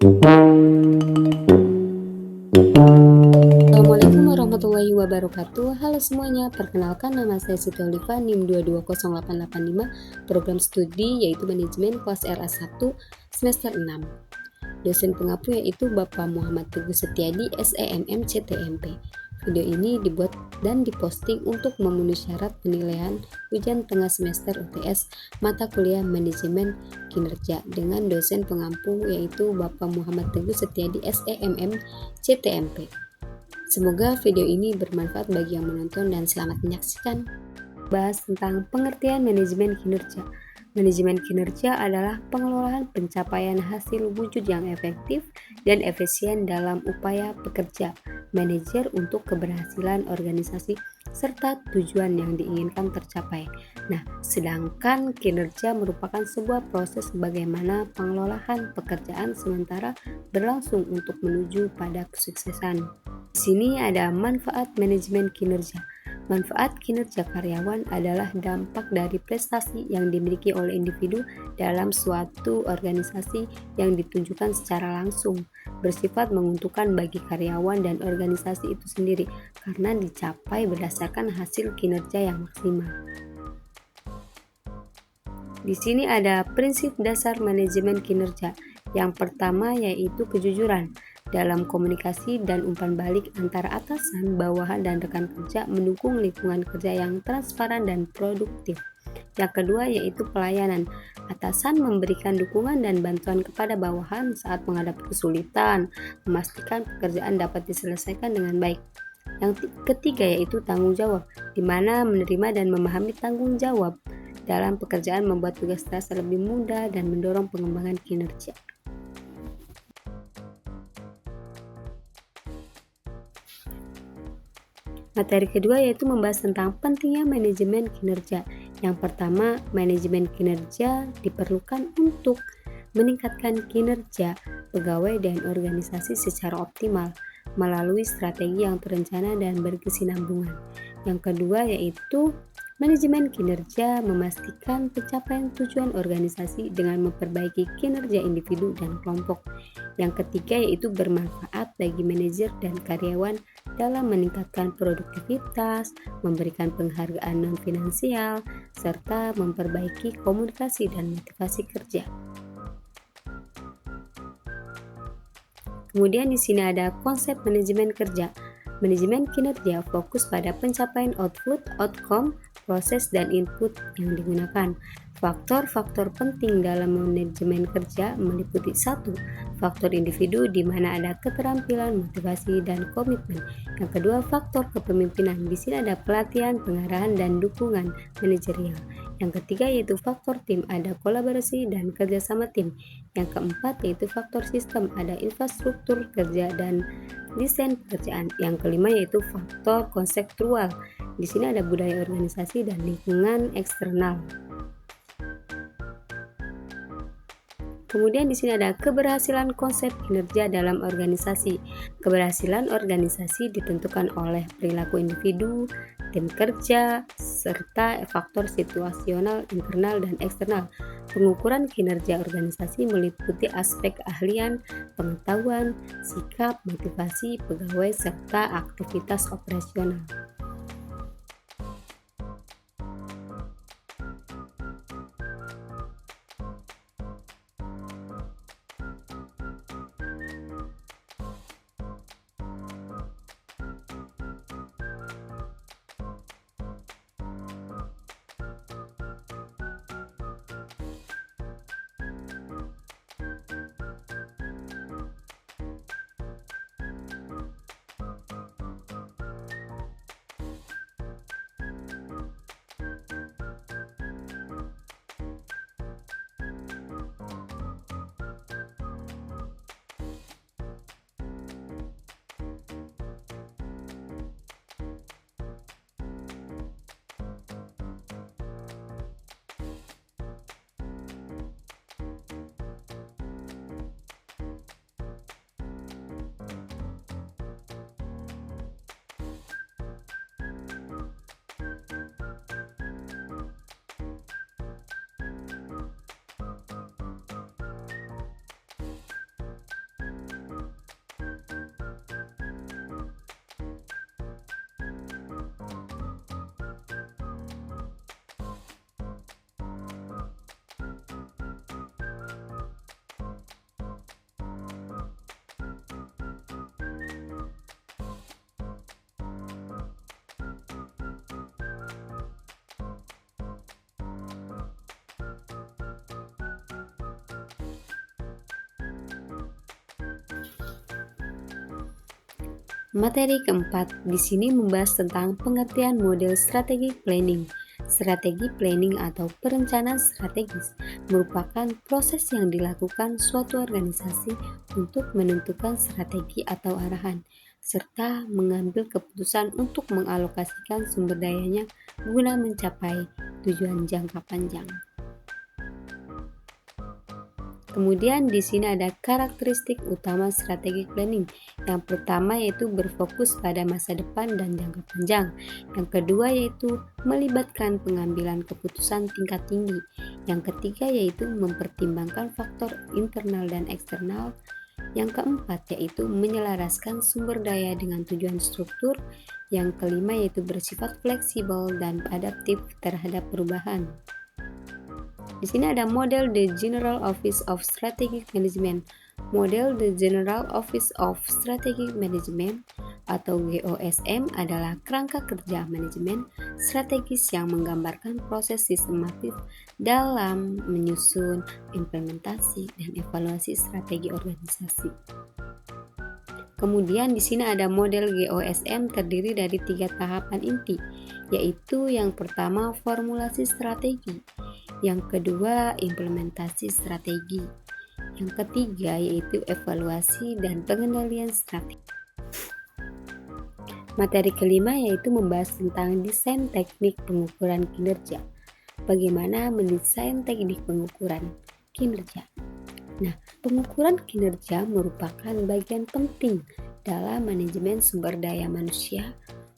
Assalamualaikum warahmatullahi wabarakatuh. Halo semuanya, perkenalkan nama saya Siti Oliva, NIM 220885, program studi yaitu Manajemen kelas RA1 semester 6. Dosen pengampu yaitu Bapak Muhammad Teguh Setiadi, SEMM CTMP. Video ini dibuat dan diposting untuk memenuhi syarat penilaian ujian tengah semester UTS mata kuliah Manajemen Kinerja dengan dosen pengampu yaitu Bapak Muhammad Teguh Setiadi, SEMM CTMP. Semoga video ini bermanfaat bagi yang menonton dan selamat menyaksikan. Bahas tentang pengertian manajemen kinerja. Manajemen kinerja adalah pengelolaan pencapaian hasil wujud yang efektif dan efisien dalam upaya pekerja, manajer untuk keberhasilan organisasi serta tujuan yang diinginkan tercapai. Nah, sedangkan kinerja merupakan sebuah proses bagaimana pengelolaan pekerjaan sementara berlangsung untuk menuju pada kesuksesan. Di sini ada manfaat manajemen kinerja. Manfaat kinerja karyawan adalah dampak dari prestasi yang dimiliki oleh individu dalam suatu organisasi yang ditunjukkan secara langsung, bersifat menguntungkan bagi karyawan dan organisasi itu sendiri karena dicapai berdasarkan hasil kinerja yang maksimal. Di sini ada prinsip dasar manajemen kinerja. Yang pertama yaitu kejujuran dalam komunikasi dan umpan balik antara atasan, bawahan, dan rekan kerja mendukung lingkungan kerja yang transparan dan produktif. Yang kedua yaitu pelayanan. Atasan memberikan dukungan dan bantuan kepada bawahan saat menghadapi kesulitan, memastikan pekerjaan dapat diselesaikan dengan baik. Yang ketiga yaitu tanggung jawab, di mana menerima dan memahami tanggung jawab dalam pekerjaan membuat tugas terasa lebih mudah dan mendorong pengembangan kinerja. Materi kedua yaitu membahas tentang pentingnya manajemen kinerja. Yang pertama, manajemen kinerja diperlukan untuk meningkatkan kinerja pegawai dan organisasi secara optimal melalui strategi yang terencana dan berkesinambungan. Yang kedua yaitu manajemen kinerja memastikan pencapaian tujuan organisasi dengan memperbaiki kinerja individu dan kelompok. Yang ketiga yaitu bermanfaat bagi manajer dan karyawan dalam meningkatkan produktivitas, memberikan penghargaan non-finansial, serta memperbaiki komunikasi dan motivasi kerja. Kemudian di sini ada konsep manajemen kerja. Manajemen kinerja fokus pada pencapaian output, outcome, proses, dan input yang digunakan. Faktor-faktor penting dalam manajemen kerja meliputi 1. Faktor individu di mana ada keterampilan, motivasi, dan komitmen. Yang kedua, faktor kepemimpinan. Di sini ada pelatihan, pengarahan, dan dukungan manajerial. Yang ketiga yaitu faktor tim, ada kolaborasi dan kerjasama tim. Yang keempat yaitu faktor sistem, ada infrastruktur kerja dan desain pekerjaan. Yang kelima yaitu faktor konseptual. Di sini ada budaya organisasi dan lingkungan eksternal. Kemudian di sini ada keberhasilan konsep kinerja dalam organisasi. Keberhasilan organisasi ditentukan oleh perilaku individu, tim kerja, serta faktor situasional internal dan eksternal. Pengukuran kinerja organisasi meliputi aspek keahlian, pengetahuan, sikap, motivasi pegawai, serta aktivitas operasional. Materi keempat di sini membahas tentang pengertian model strategic planning. Strategi planning atau perencanaan strategis merupakan proses yang dilakukan suatu organisasi untuk menentukan strategi atau arahan, serta mengambil keputusan untuk mengalokasikan sumber dayanya guna mencapai tujuan jangka panjang. Kemudian di sini ada karakteristik utama strategi planning. Yang pertama yaitu berfokus pada masa depan dan jangka panjang. Yang kedua yaitu melibatkan pengambilan keputusan tingkat tinggi. Yang ketiga yaitu mempertimbangkan faktor internal dan eksternal. Yang keempat yaitu menyelaraskan sumber daya dengan tujuan struktur. Yang kelima yaitu bersifat fleksibel dan adaptif terhadap perubahan. Di sini ada model The General Office of Strategic Management. Model The General Office of Strategic Management atau GOSM adalah kerangka kerja manajemen strategis yang menggambarkan proses sistematis dalam menyusun, implementasi, dan evaluasi strategi organisasi. Kemudian di sini ada model GOSM terdiri dari 3 tahapan inti, yaitu yang pertama formulasi strategi, yang kedua implementasi strategi, yang ketiga yaitu evaluasi dan pengendalian strategi. Materi kelima yaitu membahas tentang desain teknik pengukuran kinerja. Bagaimana mendesain teknik pengukuran kinerja? Nah, pengukuran kinerja merupakan bagian penting dalam manajemen sumber daya manusia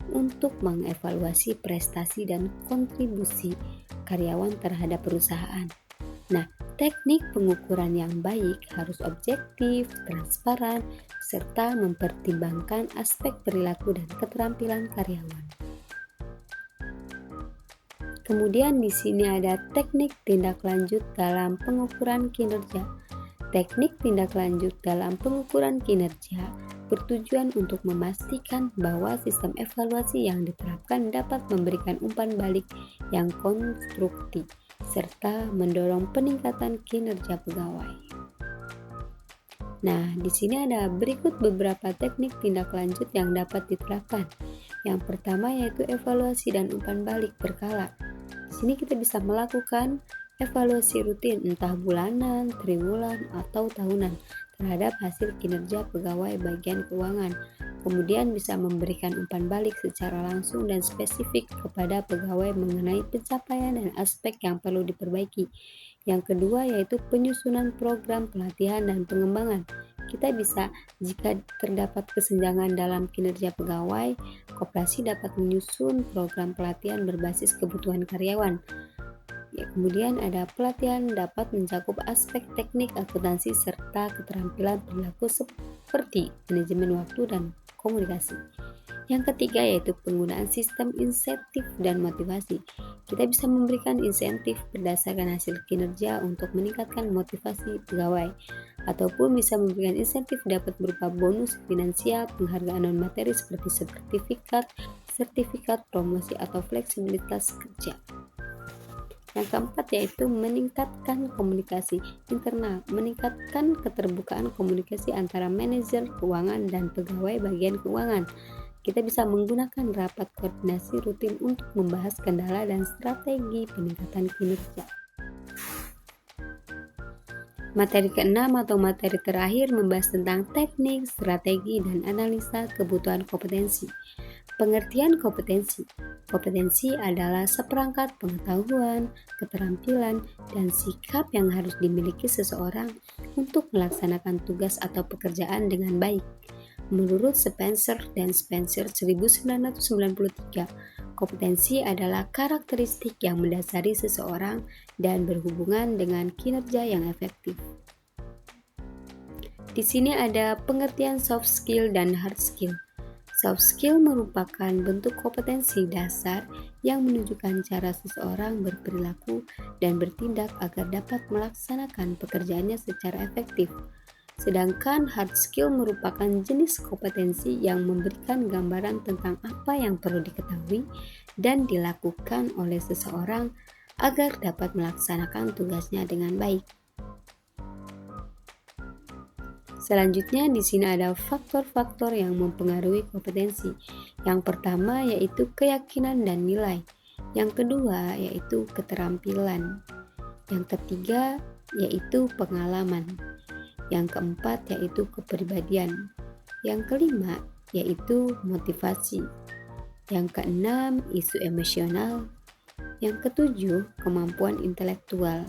untuk mengevaluasi prestasi dan kontribusi karyawan terhadap perusahaan. Nah, teknik pengukuran yang baik harus objektif, transparan, serta mempertimbangkan aspek perilaku dan keterampilan karyawan. Kemudian di sini ada teknik tindak lanjut dalam pengukuran kinerja. Teknik tindak lanjut dalam pengukuran kinerja bertujuan untuk memastikan bahwa sistem evaluasi yang diterapkan dapat memberikan umpan balik yang konstruktif serta mendorong peningkatan kinerja pegawai. Nah, di sini ada berikut beberapa teknik tindak lanjut yang dapat diterapkan. Yang pertama yaitu evaluasi dan umpan balik berkala. Di sini kita bisa melakukan evaluasi rutin entah bulanan, triwulan, atau tahunan terhadap hasil kinerja pegawai bagian keuangan. Kemudian bisa memberikan umpan balik secara langsung dan spesifik kepada pegawai mengenai pencapaian dan aspek yang perlu diperbaiki. Yang kedua yaitu penyusunan program pelatihan dan pengembangan. Kita bisa, jika terdapat kesenjangan dalam kinerja pegawai, koperasi dapat menyusun program pelatihan berbasis kebutuhan karyawan. Kemudian ada pelatihan dapat mencakup aspek teknik akuntansi serta keterampilan perilaku seperti manajemen waktu dan komunikasi. Yang ketiga yaitu penggunaan sistem insentif dan motivasi. Kita bisa memberikan insentif berdasarkan hasil kinerja untuk meningkatkan motivasi pegawai, ataupun bisa memberikan insentif dapat berupa bonus finansial, penghargaan non-materi seperti sertifikat, promosi, atau fleksibilitas kerja. Yang keempat yaitu meningkatkan komunikasi internal, meningkatkan keterbukaan komunikasi antara manajer keuangan dan pegawai bagian keuangan. Kita bisa menggunakan rapat koordinasi rutin untuk membahas kendala dan strategi peningkatan kinerja. Materi keenam atau materi terakhir membahas tentang teknik, strategi, dan analisa kebutuhan kompetensi. Pengertian kompetensi. Kompetensi adalah seperangkat pengetahuan, keterampilan, dan sikap yang harus dimiliki seseorang untuk melaksanakan tugas atau pekerjaan dengan baik. Menurut Spencer dan Spencer 1993, kompetensi adalah karakteristik yang mendasari seseorang dan berhubungan dengan kinerja yang efektif. Di sini ada pengertian soft skill dan hard skill. Soft skill merupakan bentuk kompetensi dasar yang menunjukkan cara seseorang berperilaku dan bertindak agar dapat melaksanakan pekerjaannya secara efektif. Sedangkan hard skill merupakan jenis kompetensi yang memberikan gambaran tentang apa yang perlu diketahui dan dilakukan oleh seseorang agar dapat melaksanakan tugasnya dengan baik. Selanjutnya di sini ada faktor-faktor yang mempengaruhi kompetensi. Yang pertama yaitu keyakinan dan nilai. Yang kedua yaitu keterampilan. Yang ketiga yaitu pengalaman. Yang keempat yaitu kepribadian. Yang kelima yaitu motivasi. Yang keenam isu emosional. Yang ketujuh kemampuan intelektual.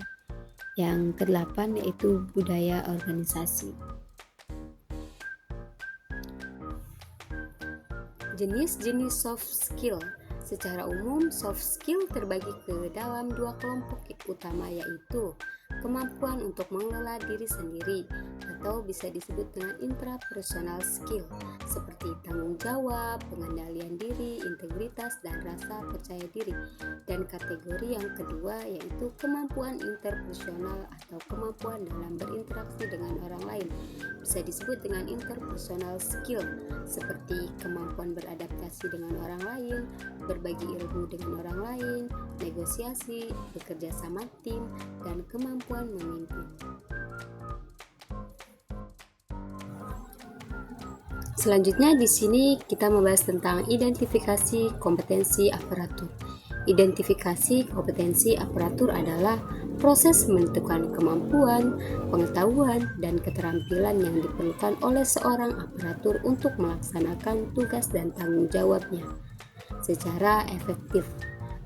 Yang kedelapan yaitu budaya organisasi. Jenis-jenis soft skill. Secara umum, soft skill terbagi ke dalam dua kelompok utama, yaitu kemampuan untuk mengelola diri sendiri atau bisa disebut dengan intrapersonal skill seperti tanggung jawab, pengendalian diri, integritas, dan rasa percaya diri. Dan kategori yang kedua yaitu kemampuan interpersonal atau kemampuan dalam berinteraksi dengan orang lain, bisa disebut dengan interpersonal skill seperti kemampuan beradaptasi dengan orang lain, berbagi ilmu dengan orang lain, negosiasi, bekerja sama tim, dan kemampuan memimpin. Selanjutnya di sini kita membahas tentang identifikasi kompetensi aparatur. Identifikasi kompetensi aparatur adalah proses menentukan kemampuan, pengetahuan, dan keterampilan yang diperlukan oleh seorang aparatur untuk melaksanakan tugas dan tanggung jawabnya secara efektif.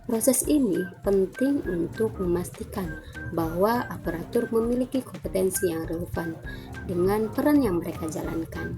Proses ini penting untuk memastikan bahwa aparatur memiliki kompetensi yang relevan dengan peran yang mereka jalankan.